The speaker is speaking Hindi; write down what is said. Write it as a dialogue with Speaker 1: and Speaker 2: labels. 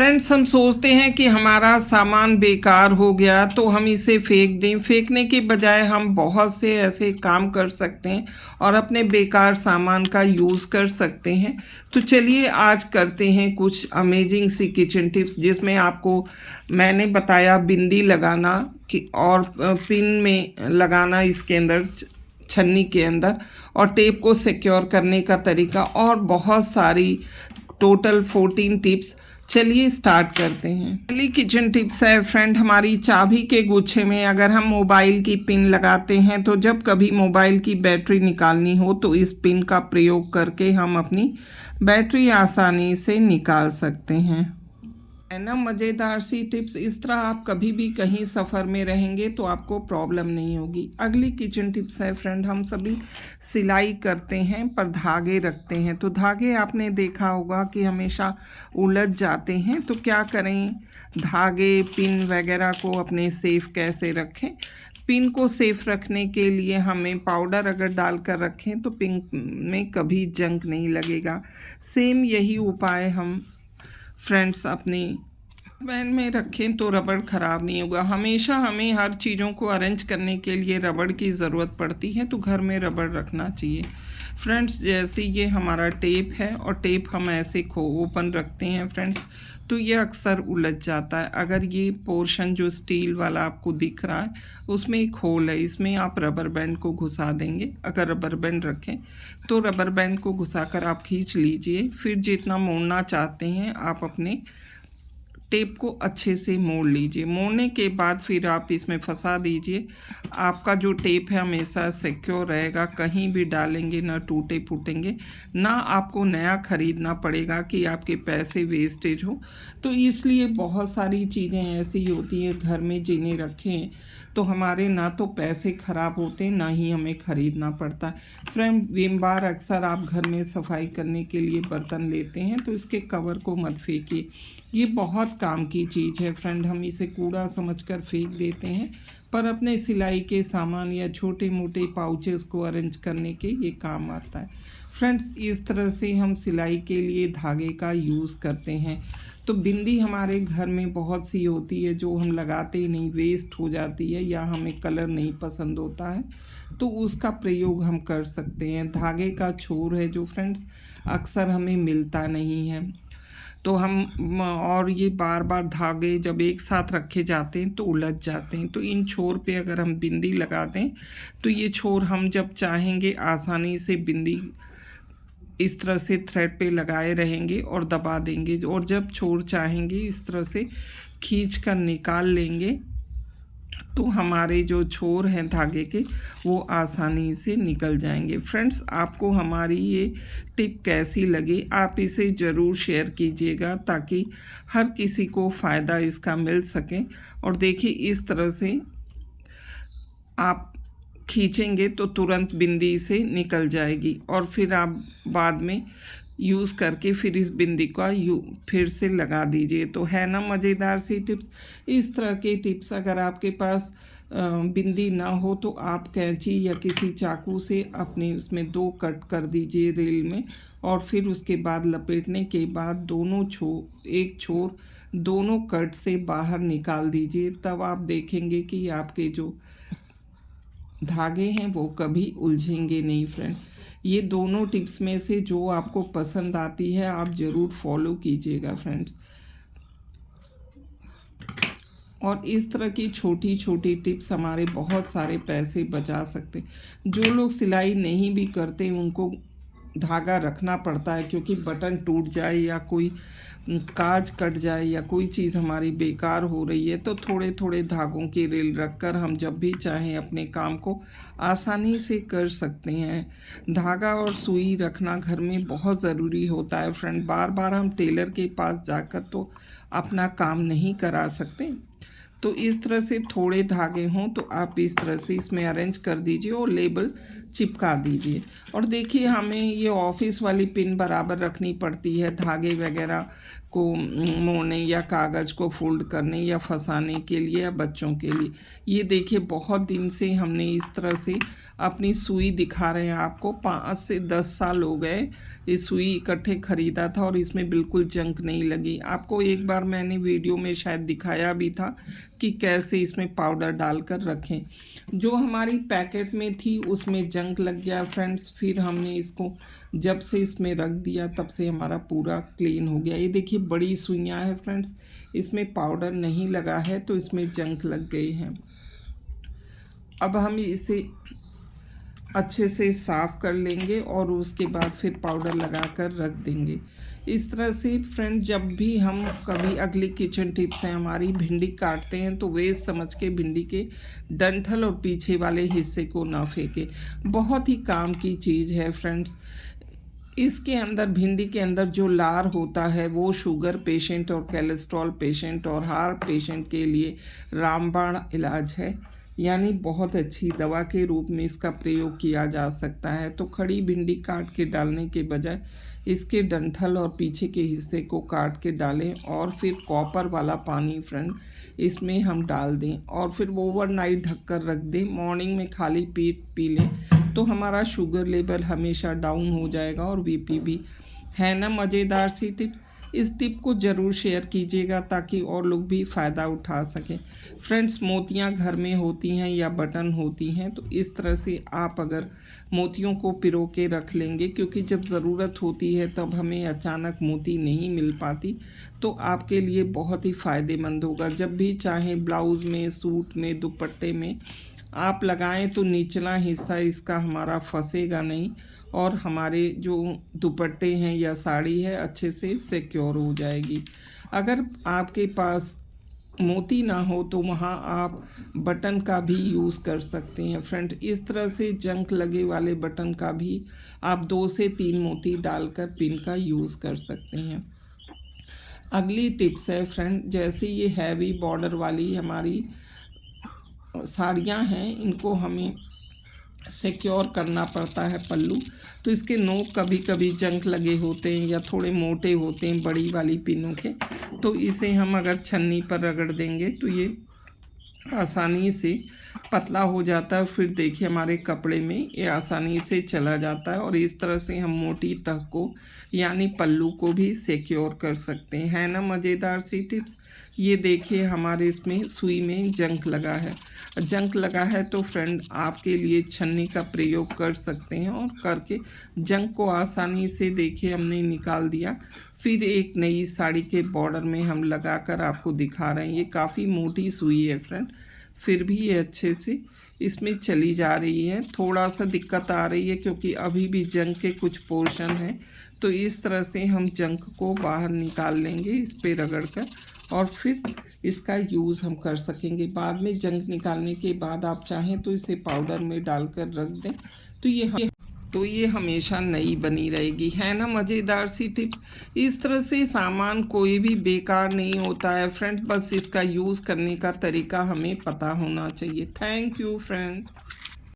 Speaker 1: फ्रेंड्स, हम सोचते हैं कि हमारा सामान बेकार हो गया तो हम इसे फेंक दें। फेंकने के बजाय हम बहुत से ऐसे काम कर सकते हैं और अपने बेकार सामान का यूज़ कर सकते हैं। तो चलिए आज करते हैं कुछ अमेजिंग सी किचन टिप्स, जिसमें आपको मैंने बताया बिंदी लगाना कि और पिन में लगाना इसके अंदर, छन्नी के अंदर, और टेप को सिक्योर करने का तरीका, और बहुत सारी टोटल 14 टिप्स। चलिए स्टार्ट करते हैं। पहली किचन टिप्स है फ्रेंड, हमारी चाबी के गुच्छे में अगर हम मोबाइल की पिन लगाते हैं तो जब कभी मोबाइल की बैटरी निकालनी हो तो इस पिन का प्रयोग करके हम अपनी बैटरी आसानी से निकाल सकते हैं। है ना मज़ेदार सी टिप्स। इस तरह आप कभी भी कहीं सफ़र में रहेंगे तो आपको प्रॉब्लम नहीं होगी। अगली किचन टिप्स है फ्रेंड, हम सभी सिलाई करते हैं पर धागे रखते हैं, तो धागे आपने देखा होगा कि हमेशा उलझ जाते हैं। तो क्या करें, धागे पिन वगैरह को अपने सेफ कैसे रखें। पिन को सेफ रखने के लिए हमें पाउडर अगर डालकर रखें तो पिन में कभी जंग नहीं लगेगा। सेम यही उपाय हम फ्रेंड्स अपनी वैन में रखें तो रबड़ ख़राब नहीं होगा। हमेशा हमें हर चीज़ों को अरेंज करने के लिए रबड़ की ज़रूरत पड़ती है, तो घर में रबड़ रखना चाहिए। फ्रेंड्स, जैसे ये हमारा टेप है और टेप हम ऐसे ओपन रखते हैं फ्रेंड्स, तो ये अक्सर उलझ जाता है। अगर ये पोर्शन जो स्टील वाला आपको दिख रहा है उसमें एक होल है, इसमें आप रबर बैंड को घुसा देंगे। अगर रबर बैंड रखें तो रबर बैंड को घुसाकर आप खींच लीजिए। फिर जितना मोड़ना चाहते हैं आप अपने टेप को अच्छे से मोड़ लीजिए। मोड़ने के बाद फिर आप इसमें फंसा दीजिए। आपका जो टेप है हमेशा सिक्योर रहेगा, कहीं भी डालेंगे ना टूटे फूटेंगे, ना आपको नया ख़रीदना पड़ेगा कि आपके पैसे वेस्टेज हो। तो इसलिए बहुत सारी चीज़ें ऐसी होती हैं घर में जिन्हें रखें तो हमारे ना तो पैसे ख़राब होते ना ही हमें ख़रीदना पड़ता। फ्रेंड, विम बार अक्सर आप घर में सफाई करने के लिए बर्तन लेते हैं तो इसके कवर को मत फेंकिए। ये बहुत काम की चीज़ है फ्रेंड, हम इसे कूड़ा समझकर फेंक देते हैं, पर अपने सिलाई के सामान या छोटे मोटे पाउचेस को अरेंज करने के ये काम आता है। फ्रेंड्स, इस तरह से हम सिलाई के लिए धागे का यूज़ करते हैं। तो बिंदी हमारे घर में बहुत सी होती है जो हम लगाते ही नहीं, वेस्ट हो जाती है, या हमें कलर नहीं पसंद होता है, तो उसका प्रयोग हम कर सकते हैं। धागे का छोर है जो फ्रेंड्स अक्सर हमें मिलता नहीं है, तो हम और ये बार बार धागे जब एक साथ रखे जाते हैं तो उलझ जाते हैं। तो इन छोर पे अगर हम बिंदी लगा दें तो ये छोर हम जब चाहेंगे आसानी से बिंदी इस तरह से थ्रेड पे लगाए रहेंगे और दबा देंगे, और जब छोर चाहेंगे इस तरह से खींच कर निकाल लेंगे तो हमारे जो छोर हैं धागे के वो आसानी से निकल जाएंगे। फ्रेंड्स, आपको हमारी ये टिप कैसी लगी, आप इसे ज़रूर शेयर कीजिएगा ताकि हर किसी को फ़ायदा इसका मिल सके। और देखिए, इस तरह से आप खींचेंगे तो तुरंत बिंदी से निकल जाएगी, और फिर आप बाद में यूज़ करके फिर इस बिंदी का फिर से लगा दीजिए। तो है ना मज़ेदार सी टिप्स। इस तरह के टिप्स अगर आपके पास बिंदी ना हो तो आप कैंची या किसी चाकू से अपने उसमें 2 कट कर दीजिए रेल में, और फिर उसके बाद लपेटने के बाद एक छोर दोनों कट से बाहर निकाल दीजिए। तब आप देखेंगे कि आपके जो धागे हैं वो कभी उलझेंगे नहीं। फ्रेंड, ये दोनों टिप्स में से जो आपको पसंद आती है आप ज़रूर फॉलो कीजिएगा फ्रेंड्स। और इस तरह की छोटी छोटी टिप्स हमारे बहुत सारे पैसे बचा सकते। जो लोग सिलाई नहीं भी करते उनको धागा रखना पड़ता है, क्योंकि बटन टूट जाए या कोई काज कट जाए या कोई चीज़ हमारी बेकार हो रही है तो थोड़े थोड़े धागों की रेल रखकर हम जब भी चाहें अपने काम को आसानी से कर सकते हैं। धागा और सुई रखना घर में बहुत ज़रूरी होता है फ्रेंड। बार बार हम टेलर के पास जाकर तो अपना काम नहीं करा सकते, तो इस तरह से थोड़े धागे हों तो आप इस तरह से इसमें अरेंज कर दीजिए और लेबल चिपका दीजिए। और देखिए, हमें ये ऑफिस वाली पिन बराबर रखनी पड़ती है, धागे वगैरह को मोड़ने या कागज़ को फोल्ड करने या फंसाने के लिए या बच्चों के लिए। ये देखिए बहुत दिन से हमने इस तरह से अपनी सुई दिखा रहे हैं आपको, 5 से 10 साल हो गए ये सुई इकट्ठे ख़रीदा था और इसमें बिल्कुल जंग नहीं लगी। आपको एक बार मैंने वीडियो में शायद दिखाया भी था कि कैसे इसमें पाउडर डालकर रखें। जो हमारी पैकेट में थी उसमें जंग लग गया फ्रेंड्स, फिर हमने इसको जब से इसमें रख दिया तब से हमारा पूरा क्लीन हो गया। ये देखिए बड़ी सुइयाँ हैं फ्रेंड्स, इसमें पाउडर नहीं लगा है तो इसमें जंग लग गए हैं। अब हम इसे अच्छे से साफ़ कर लेंगे और उसके बाद फिर पाउडर लगा कर रख देंगे। इस तरह से फ्रेंड जब भी हम कभी अगली किचन टिप्स हैं हमारी, भिंडी काटते हैं तो वेस्ट समझ के भिंडी के डंठल और पीछे वाले हिस्से को ना फेंके। बहुत ही काम की चीज़ है फ्रेंड्स। इसके अंदर भिंडी के अंदर जो लार होता है वो शुगर पेशेंट और कोलेस्ट्रॉल पेशेंट और हार्ट पेशेंट के लिए रामबाण इलाज है, यानी बहुत अच्छी दवा के रूप में इसका प्रयोग किया जा सकता है। तो खड़ी भिंडी काट के डालने के बजाय इसके डंठल और पीछे के हिस्से को काट के डालें और फिर कॉपर वाला पानी फ्रेंड इसमें हम डाल दें और फिर ओवरनाइट ढककर रख दें। मॉर्निंग में खाली पेट पी लें तो हमारा शुगर लेवल हमेशा डाउन हो जाएगा और बीपी भी। है ना मज़ेदार सी टिप्स? इस टिप को ज़रूर शेयर कीजिएगा ताकि और लोग भी फ़ायदा उठा सकें। फ्रेंड्स मोतियाँ घर में होती हैं या बटन होती हैं तो इस तरह से आप अगर मोतियों को पिरो के रख लेंगे, क्योंकि जब ज़रूरत होती है तब हमें अचानक मोती नहीं मिल पाती, तो आपके लिए बहुत ही फ़ायदेमंद होगा। जब भी चाहें ब्लाउज़ में, सूट में, दुपट्टे में आप लगाएं तो निचला हिस्सा इसका हमारा फंसेगा नहीं और हमारे जो दुपट्टे हैं या साड़ी है अच्छे से सिक्योर हो जाएगी। अगर आपके पास मोती ना हो तो वहाँ आप बटन का भी यूज़ कर सकते हैं फ्रेंड। इस तरह से जंग लगे वाले बटन का भी आप 2 से 3 मोती डालकर पिन का यूज़ कर सकते हैं। अगली टिप्स है फ्रेंड, जैसे ये हैवी बॉर्डर वाली हमारी साड़ियाँ हैं, इनको हमें सिक्योर करना पड़ता है पल्लू, तो इसके नोक कभी कभी जंग लगे होते हैं या थोड़े मोटे होते हैं बड़ी वाली पिनों के, तो इसे हम अगर छन्नी पर रगड़ देंगे तो ये आसानी से पतला हो जाता है। फिर देखिए हमारे कपड़े में ये आसानी से चला जाता है और इस तरह से हम मोटी तह को यानी पल्लू को भी सिक्योर कर सकते हैं। है ना मज़ेदार सी टिप्स? ये देखिए हमारे इसमें सुई में जंग लगा है। जंग लगा है तो फ्रेंड आपके लिए छन्नी का प्रयोग कर सकते हैं और करके जंग को आसानी से देखिए हमने निकाल दिया। फिर एक नई साड़ी के बॉर्डर में हम लगाकर आपको दिखा रहे हैं। ये काफ़ी मोटी सुई है फ्रेंड, फिर भी ये अच्छे से इसमें चली जा रही है। थोड़ा सा दिक्कत आ रही है क्योंकि अभी भी जंग के कुछ पोर्शन हैं, तो इस तरह से हम जंग को बाहर निकाल लेंगे इस पे रगड़ कर और फिर इसका यूज़ हम कर सकेंगे। बाद में जंग निकालने के बाद आप चाहें तो इसे पाउडर में डालकर रख दें तो ये हमेशा नई बनी रहेगी। है ना मज़ेदार सी टिप्स? इस तरह से सामान कोई भी बेकार नहीं होता है फ्रेंड, बस इसका यूज़ करने का तरीका हमें पता होना चाहिए। Thank you friend.